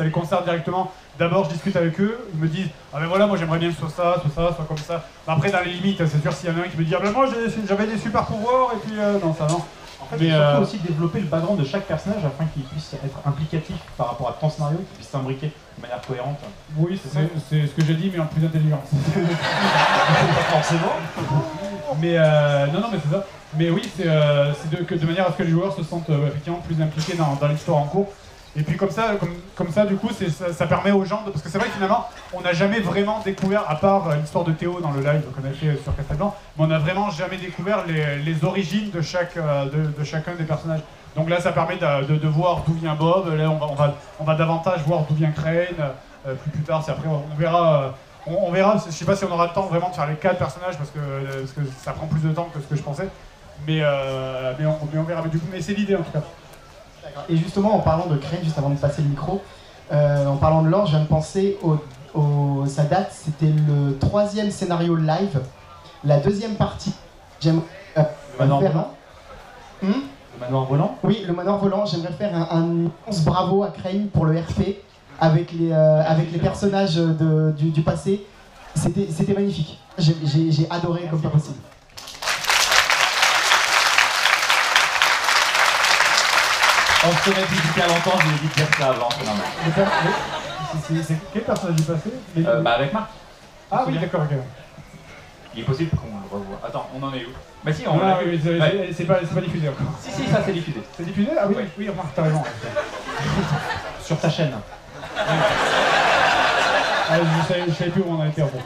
les concerne directement. D'abord, je discute avec eux, ils me disent ah ben voilà, moi j'aimerais bien soit ça, soit comme ça. Après, dans les limites, c'est sûr, s'il y en a un qui me dit ah ben moi j'avais des super pouvoirs, et puis non, ça non. En fait, il faut aussi développer le background de chaque personnage afin qu'il puisse être implicatif par rapport à ton scénario, qu'il puisse s'imbriquer de manière cohérente. Oui, c'est ce que j'ai dit, mais en plus intelligent. Pas forcément. Mais non, mais c'est ça. Mais oui, c'est de manière à ce que les joueurs se sentent effectivement plus impliqués dans l'histoire en cours. Et puis comme ça, du coup, ça permet aux gens, parce que c'est vrai que finalement, on n'a jamais vraiment découvert, à part l'histoire de Théo dans le live qu'on a fait sur Castel Blanc, mais on n'a vraiment jamais découvert les origines de chacun des personnages. Donc là, ça permet de voir d'où vient Bob. Là, on va davantage voir d'où vient Crane. Plus tard, c'est après, on verra. On verra, je sais pas si on aura le temps vraiment de faire les 4 personnages parce que ça prend plus de temps que ce que je pensais. Mais on verra. Mais du coup, mais c'est l'idée en tout cas. Et justement, en parlant de Crane, juste avant de passer le micro, en parlant de lore, je viens de penser sa date, c'était le 3e scénario live, la 2e partie. J'aimerais le manoir faire volant. Le manoir volant. Oui, le manoir volant. J'aimerais faire un immense bravo à Crane pour le RP avec les personnages du passé. C'était magnifique. J'ai adoré comme pas possible. On se connaît depuis super longtemps, j'ai dit de dire ça avant, c'est normal. C'est quel personnage du passé? Avec Marc. Ah oui, d'accord, ok. Il est possible qu'on le revoie. Attends, on en est où? Bah si, on non, l'a vu. C'est pas diffusé encore. Si, ça c'est diffusé. C'est diffusé? Ah oui, ouais. Oui, remarque, t'as raison. Sur ta chaîne. Je savais plus où on en était en fait.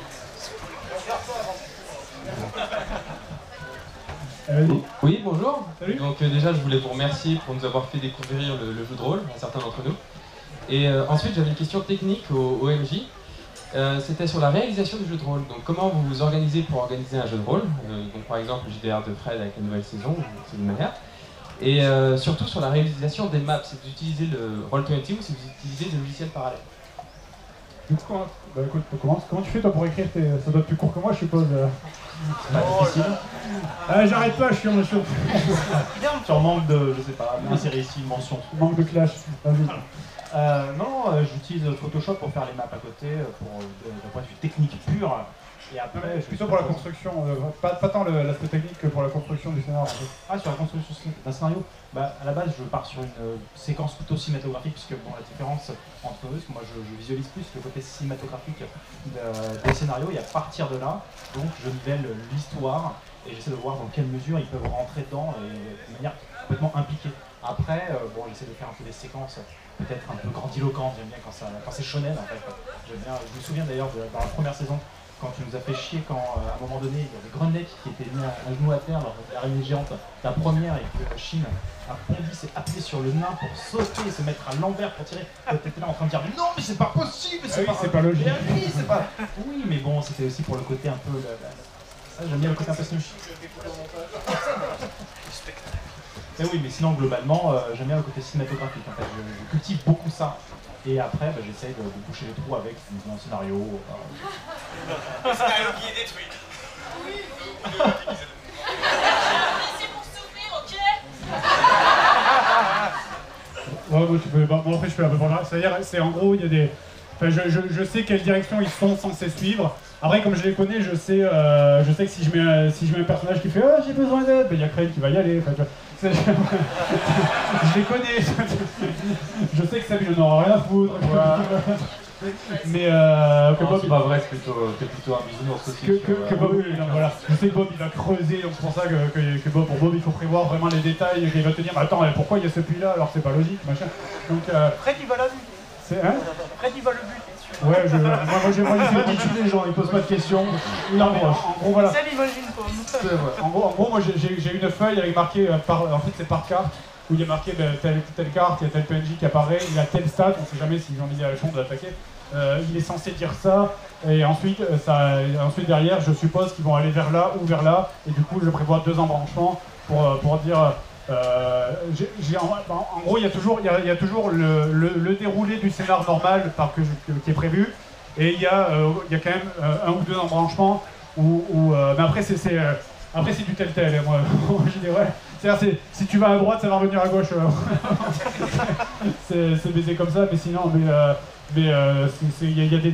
Oui, bonjour. Salut. Donc déjà, je voulais vous remercier pour nous avoir fait découvrir le jeu de rôle, à certains d'entre nous. Et ensuite, j'avais une question technique au MJ. C'était sur la réalisation du jeu de rôle. Donc comment vous vous organisez pour organiser un jeu de rôle, donc par exemple le JDR de Fred avec la nouvelle saison, c'est une manière. Et surtout sur la réalisation des maps, c'est que vous utilisez le Roll20 ou si vous utilisez des logiciels parallèles. Du coup, bah écoute, comment tu fais toi pour écrire ça doit être plus court que moi, je suppose. C'est pas difficile. J'arrête pas, je suis en chaud. Tu en manques de, je sais pas, une série ici, une mention. Manque de clash. Non, j'utilise Photoshop pour faire les maps à côté, d'un point de vue technique pur. Et après, plutôt pour la construction, pas tant l'aspect technique que pour la construction du scénario. En fait. Ah, sur la construction d'un scénario, bah, à la base, je pars sur une séquence plutôt cinématographique, puisque bon, la différence entre eux, c'est que moi je visualise plus le côté cinématographique des scénarios, et à partir de là, donc je nivelle l'histoire, et j'essaie de voir dans quelle mesure ils peuvent rentrer dedans de manière complètement impliquée. Après, bon, j'essaie de faire un peu des séquences peut-être un peu grandiloquentes, j'aime bien quand c'est shonen en fait. Je me souviens d'ailleurs dans la première saison, quand tu nous as fait chier quand à un moment donné il y avait Grenade qui était mis à genoux à terre lors de l'arrivée géante, la première, et que Chine a bondi, s'est appuyé sur le nain pour sauter et se mettre à l'envers pour tirer. T'étais là en train de dire non mais c'est pas possible, c'est pas logique. Oui, c'est pas. Oui mais bon c'était aussi pour le côté un peu. Ça j'aime bien le côté un peu snooch. Mais oui mais sinon globalement j'aime bien le côté cinématographique en fait. Je cultive beaucoup ça. Et après, bah, j'essaye de boucher les trous avec un scénario. Le scénario qui est détruit. Oui. C'est pour s'ouvrir, ok. Ouais, bon, tu peux, bon, après je fais un peu pour c'est-à-dire, c'est en gros, il y a des. Enfin, je sais quelle direction ils sont censés suivre. Après, comme je les connais, je sais que si je mets un personnage qui fait j'ai besoin d'aide, ben, il y a Crane qui va y aller. Enfin, je les connais. Je sais que Sam il en aura rien à foutre. Mais que Bob, c'est pas vrai, t'es plutôt un bisounours aussi. Que Bob, voilà. Je sais que Bob il va creuser, donc c'est pour ça que Bob, pour Bob il faut prévoir vraiment les détails, qu'il va te dire attends, mais pourquoi il y a ce puits là alors c'est pas logique, machin. Donc Fred il va la but. C'est hein Fred il va le but. Ouais, moi j'ai tue les gens, ils posent pas de questions. Non, mais en gros voilà. Sam il mange une pomme. En gros moi j'ai une feuille avec marqué en fait c'est par carte où il y a marqué telle carte, il y a tel PNJ qui apparaît, il a tel stat, on sait jamais s'ils ont mis à la chambre d'attaquer. Il est censé dire ça, et ensuite derrière je suppose qu'ils vont aller vers là ou vers là, et du coup je prévois 2 embranchements pour dire en gros il y a toujours le déroulé du scénar normal qui est prévu, et il y a quand même 1 ou 2 embranchements mais après c'est du tel, moi je dirais. C'est-à-dire si tu vas à droite ça va revenir à gauche. C'est baisé comme ça, mais sinon il y a des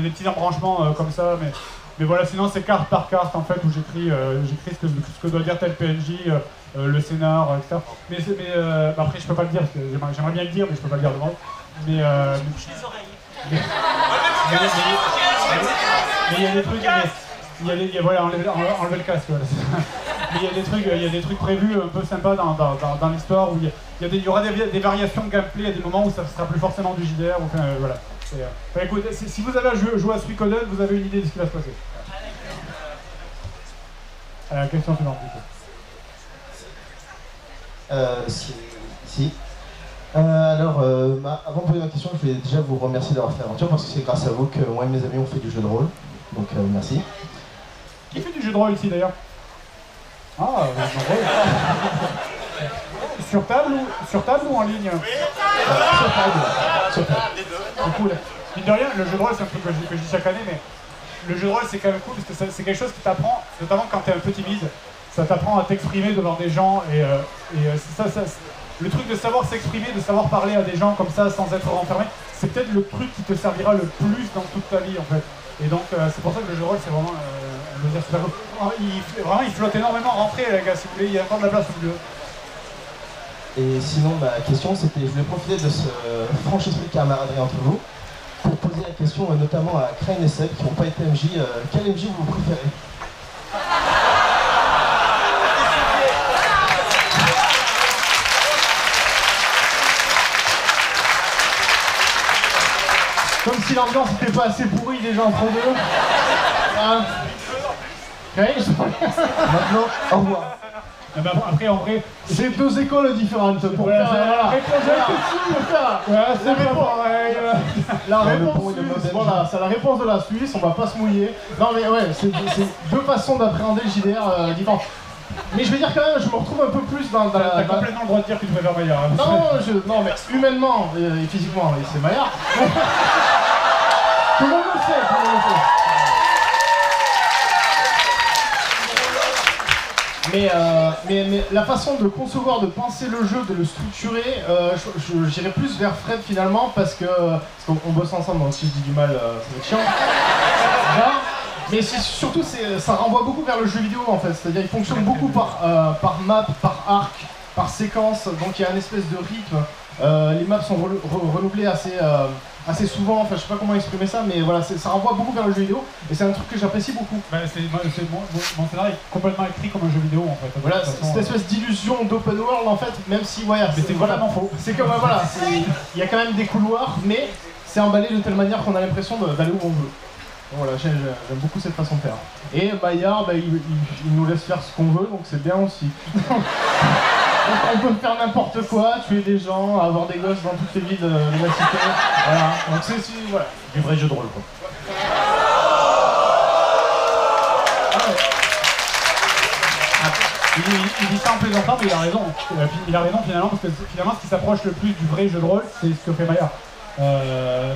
petits embranchements comme ça, mais voilà, sinon c'est carte par carte en fait où j'écris ce que doit dire tel PNJ, le scénar, etc. Mais après je peux pas le dire, parce que j'aimerais bien le dire mais je peux pas le dire devant. Mais il y a des trucs, voilà, enlever le casque. Voilà. Mais il y a des trucs prévus un peu sympas dans l'histoire où il y aura des variations de gameplay à des moments où ça sera plus forcément du JDR. Enfin, voilà. Écoute, si vous avez joué à Suikoden, vous avez une idée de ce qui va se passer. Question suivante. Si. Alors, avant de poser ma question, je voulais déjà vous remercier d'avoir fait l'aventure parce que c'est grâce à vous que moi et mes amis ont fait du jeu de rôle. Donc merci. Qui fait du jeu de rôle ici d'ailleurs? Ah, sur table ou en ligne? Sur table. C'est cool. Mine de rien, le jeu de rôle c'est un truc que je dis chaque année, mais le jeu de rôle c'est quand même cool parce que c'est quelque chose qui t'apprend, notamment quand t'es un peu timide, ça t'apprend à t'exprimer devant des gens et le truc de savoir s'exprimer, de savoir parler à des gens comme ça sans être renfermé, c'est peut-être le truc qui te servira le plus dans toute ta vie en fait. Et donc c'est pour ça que le jeu de rôle c'est vraiment un loisir super cool. Il flotte énormément, rentrez les gars si vous voulez, il y a encore de la place au milieu. Et sinon ma question c'était, je voulais profiter de ce franc esprit de camaraderie entre vous pour poser la question notamment à Crane et Seb qui n'ont pas été MJ, quel MJ vous préférez? Comme si l'ambiance n'était pas assez pourrie déjà entre deux. Maintenant, au revoir. Après, en vrai, c'est 2 écoles différentes pour faire la réponse. C'est pas pareil. La réponse suisse, voilà, c'est la réponse de la Suisse, on va pas se mouiller. Non mais ouais, c'est 2 façons d'appréhender le JDR différentes. Mais je vais dire quand même, je me retrouve un peu plus dans la... T'as complètement le droit de dire que tu préfères Maillard. Hein. Non, mais humainement et physiquement, c'est Maillard. Tout le monde le sait, Mais la façon de concevoir, de penser le jeu, de le structurer, j'irais plus vers Fred finalement parce qu'on bosse ensemble, donc si je dis du mal, ça va être chiant. Mais surtout, ça renvoie beaucoup vers le jeu vidéo en fait, c'est-à-dire il fonctionne beaucoup par map, par arc, par séquence, donc il y a une espèce de rythme. Les maps sont renouvelées assez souvent, enfin je sais pas comment exprimer ça, mais voilà, ça renvoie beaucoup vers le jeu vidéo, et c'est un truc que j'apprécie beaucoup. Mon scénario est complètement écrit comme un jeu vidéo en fait. Voilà, cette espèce d'illusion d'open world en fait, même si ouais, c'est vraiment faux. C'est comme voilà, il y a quand même des couloirs, mais c'est emballé de telle manière qu'on a l'impression d'aller où on veut. Voilà, j'aime beaucoup cette façon de faire. Et Maillard, bah, il nous laisse faire ce qu'on veut, donc c'est bien aussi. Donc, on peut faire n'importe quoi, tuer des gens, avoir des gosses dans toutes les villes de la cité. Voilà, donc c'est voilà. Du vrai jeu de rôle, quoi. Il dit ça en plaisantant, mais il a raison. Il a raison finalement, parce que finalement, ce qui s'approche le plus du vrai jeu de rôle, c'est ce que fait Maillard.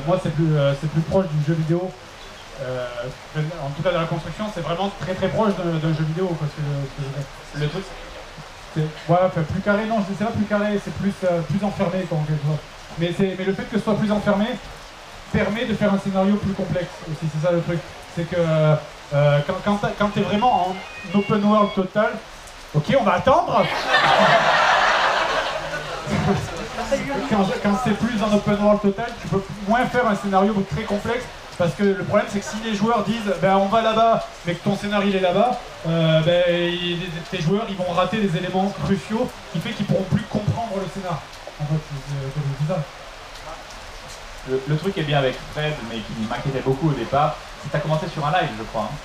Moi, c'est plus proche du jeu vidéo. En tout cas, dans la construction, c'est vraiment très très proche d'un jeu vidéo. Parce que le truc, c'est voilà, plus carré. Non, c'est pas plus carré, c'est plus enfermé quand quelque chose. Mais le fait que ce soit plus enfermé permet de faire un scénario plus complexe aussi. C'est ça le truc. C'est que quand t'es vraiment en open world total. Ok, on va attendre. Quand c'est plus en open world total, tu peux moins faire un scénario très complexe. Parce que le problème, c'est que si les joueurs disent ben, on va là-bas, mais que ton scénario il est là-bas, tes joueurs ils vont rater des éléments cruciaux qui fait qu'ils pourront plus comprendre le scénar. En fait, c'est ça. Le truc qui est bien avec Fred, mais qui m'inquiétait beaucoup au départ, c'est que tu as commencé sur un live, je crois. Hein.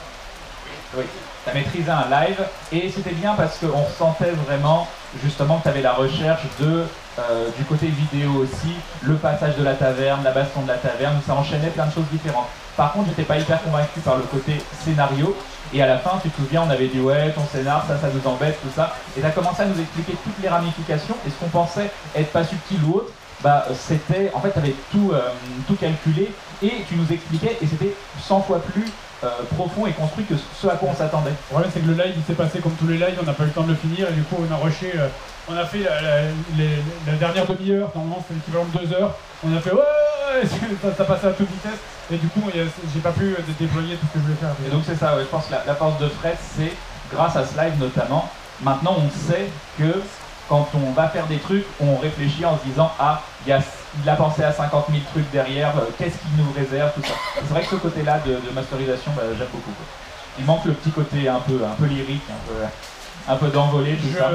Oui, tu as maîtrisé un live, et c'était bien parce qu'on sentait vraiment, justement, que tu avais la recherche du côté vidéo aussi, le passage de la taverne, la baston de la taverne, où ça enchaînait plein de choses différentes. Par contre, j'étais pas hyper convaincu par le côté scénario, et à la fin, tu te souviens, on avait dit ouais, ton scénar, ça nous embête, tout ça, et tu as commencé à nous expliquer toutes les ramifications, et ce qu'on pensait être pas subtil ou autre, bah c'était, en fait, tu avais tout calculé, et tu nous expliquais, et c'était 100 fois plus profond et construit que ce à quoi on s'attendait. Le problème, c'est que le live, il s'est passé comme tous les lives, on n'a pas eu le temps de le finir, et du coup, on a rushé, on a fait la dernière demi-heure, normalement c'est l'équivalent de 2 heures, on a fait ouais, ça passait à toute vitesse, et du coup, j'ai pas pu déployer tout ce que je voulais faire. Et donc c'est ça, ouais, je pense que la force de Fred, c'est, grâce à ce live notamment, maintenant on sait que quand on va faire des trucs, on réfléchit en se disant ah, il a pensé à 50 000 trucs derrière, qu'est-ce qu'il nous réserve, tout ça. C'est vrai que ce côté-là de masterisation, bah, j'aime beaucoup. Quoi. Il manque le petit côté un peu lyrique, un peu d'envolée, tout ça.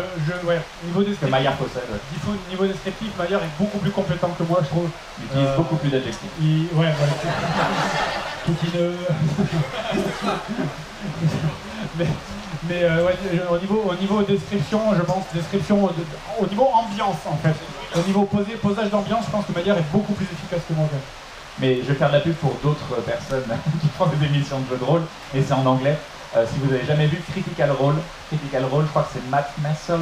Ouais, niveau descriptif, que Maillard possède. Ouais. Niveau descriptif, Maillard est beaucoup plus compétent que moi, je trouve. Il utilise beaucoup plus d'adjectifs. Ouais. Mais au niveau description, je pense, au niveau ambiance en fait. Au niveau posage d'ambiance, je pense que Maillard est beaucoup plus efficace que moi. En fait. Mais je vais faire de la pub pour d'autres personnes qui font des émissions de jeux de rôle, et c'est en anglais. Si vous avez jamais vu Critical Role, je crois que c'est Matt Massel,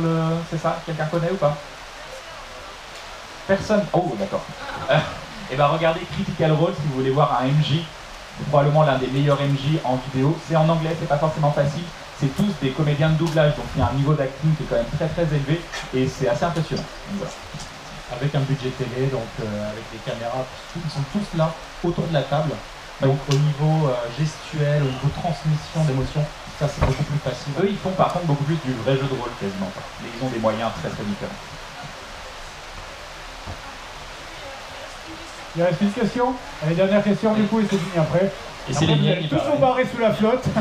c'est ça? Quelqu'un connaît ou pas? Personne? Oh, d'accord. Et ben regardez Critical Role si vous voulez voir un MJ, probablement l'un des meilleurs MJ en vidéo. C'est en anglais, c'est pas forcément facile. C'est tous des comédiens de doublage, donc il y a un niveau d'acting qui est quand même très très élevé, et c'est assez impressionnant. Voilà. Avec un budget télé, donc avec des caméras, ils sont tous là, autour de la table. Donc au niveau gestuel, au niveau transmission d'émotions, ça c'est beaucoup plus facile. Eux ils font par contre beaucoup plus du vrai jeu de rôle quasiment. Mais ils ont des moyens très très différents. Il reste une question? Allez, dernière question du coup et c'est fini après. Et c'est les miens qui tous vous barrer sous la flotte. Est-ce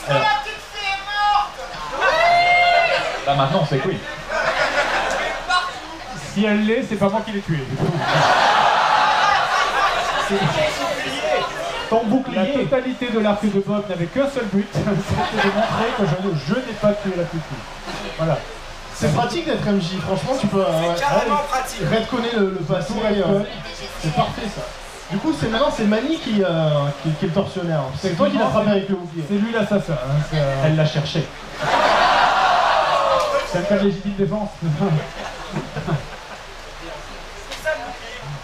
que la petite fille est morte? Là maintenant on sait que oui. Si elle l'est, c'est pas moi qui l'ai tuée. Ton bouclier. La totalité de l'arc de Bob n'avait qu'un seul but, c'était de montrer que je n'ai pas tué la petite fille. Voilà. C'est pratique d'être MJ, franchement tu peux carrément pratique. redconner le passé. C'est parfait ça. Du coup maintenant c'est Mani qui est le tortionnaire. C'est toi qui l'as frappé avec le bouclier. C'est lui l'assassin. Hein, elle l'a cherché. C'est un cas de légitime défense.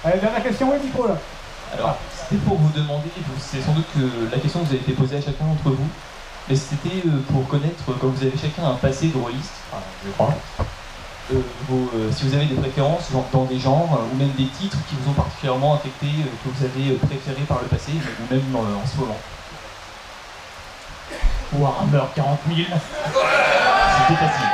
Allez, dernière question, oui, micro là. Alors, c'était pour vous demander, c'est sans doute que la question que vous avez été posée à chacun d'entre vous, mais c'était pour connaître, comme vous avez chacun un passé de rôliste, je crois, si vous avez des préférences dans des genres, ou même des titres qui vous ont particulièrement affecté, que vous avez préférés par le passé, ou même en ce moment. Warhammer 40 000. C'était facile.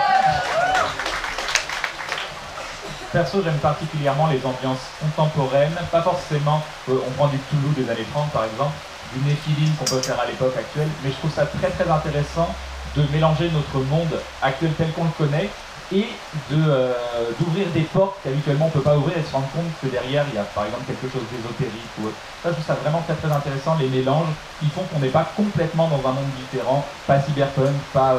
Perso, j'aime particulièrement les ambiances contemporaines, pas forcément, on prend du Cthulhu des années 30 par exemple, du Nephilim qu'on peut faire à l'époque actuelle, mais je trouve ça très très intéressant de mélanger notre monde actuel tel qu'on le connaît et d'ouvrir des portes qu'habituellement on ne peut pas ouvrir et se rendre compte que derrière il y a par exemple quelque chose d'ésotérique ou autre. Ça, je trouve ça vraiment très très intéressant, les mélanges qui font qu'on n'est pas complètement dans un monde différent, pas cyberpunk, pas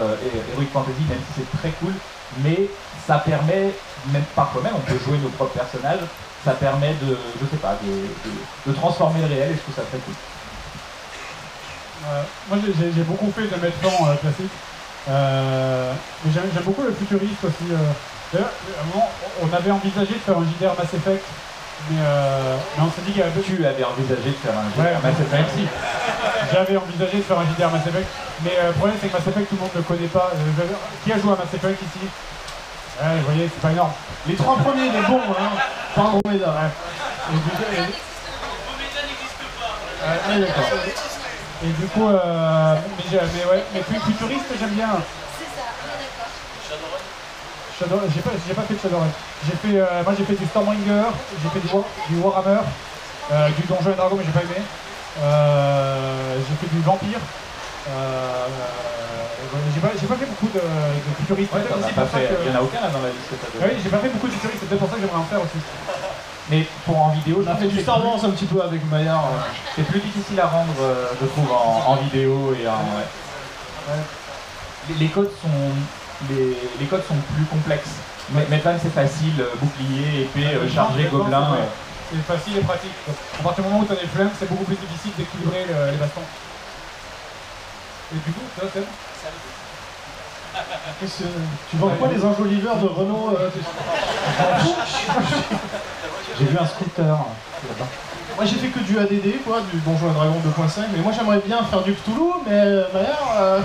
heroic fantasy, même si c'est très cool, mais ça permet, même parfois même on peut jouer nos propres personnages, ça permet de, je sais pas, de transformer le réel et je trouve ça très cool. Moi j'ai beaucoup fait de Mettons classique, mais j'aime beaucoup le futuriste aussi. D'ailleurs, à un moment, on avait envisagé de faire un JDR Mass Effect, mais on s'est dit qu'il y avait... Tu avais envisagé de faire un JDR Mass Effect? Merci. J'avais envisagé de faire un JDR Mass Effect, mais le problème c'est que Mass Effect tout le monde ne le connaît pas. Qui a joué à Mass Effect ici? Vous voyez, c'est pas énorme. Les 3 premiers, les bons, hein. Pas Andromeda. Andromeda n'existe pas. Allez, d'accord. Et du coup, mais futuriste, j'aime bien. C'est ça, on est d'accord. Shadowrun, j'ai pas fait de Shadowrun. Moi j'ai fait du Stormbringer, j'ai fait du Warhammer, du Donjons et Dragons, mais j'ai pas aimé. J'ai fait du Vampire. J'ai pas fait beaucoup de futuristes. Ouais, il n'y en a aucun là dans la liste que tu as donné. Oui, j'ai pas fait beaucoup de futuristes, c'est peut-être pour ça que j'aimerais en faire aussi. Mais pour en vidéo, on a fait du Star Wars un petit peu avec Maillard. C'est plus difficile à rendre, je trouve, en vidéo et en... Les codes sont plus complexes. Maintenant c'est facile, bouclier, épée, chargé, gobelin. C'est facile et pratique. À partir du moment où tu as des flingues, c'est beaucoup plus difficile d'équilibrer les bastons. Et du coup, ça c'est... Tu vends quoi les enjoliveurs de Renault J'ai vu un scooter là-bas. Moi j'ai fait que du ADD, quoi, du Donjons et Dragons 2.5, mais moi j'aimerais bien faire du Cthulhu, mais Maillard,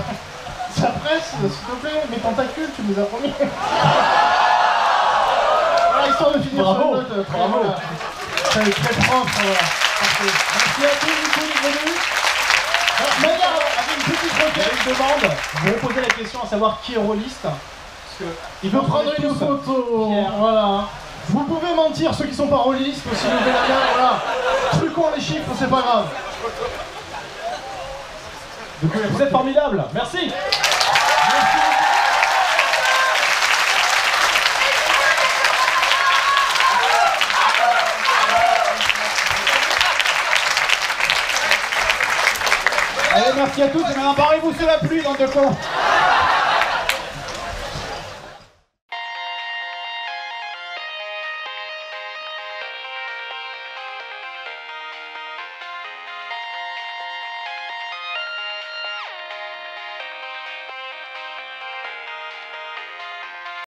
ça presse, s'il te plaît, mes tentacules, tu nous as promis. Voilà, histoire de finir sur une note, bravo. Ça est très propre, voilà. Parfait. Merci à tous, du coup, les venus. Maillard avait une petite requête, une demande. Je vais poser la question à savoir qui est rôliste. Il veut prendre une photo. Voilà. Vous pouvez mentir, ceux qui sont pas rôlistes, aussi levez la main, voilà. Truquons les chiffres, c'est pas grave. Du coup, vous êtes formidables. Merci. Merci. Allez, merci à tous et maintenant barrez-vous sous la pluie dans 2 cons.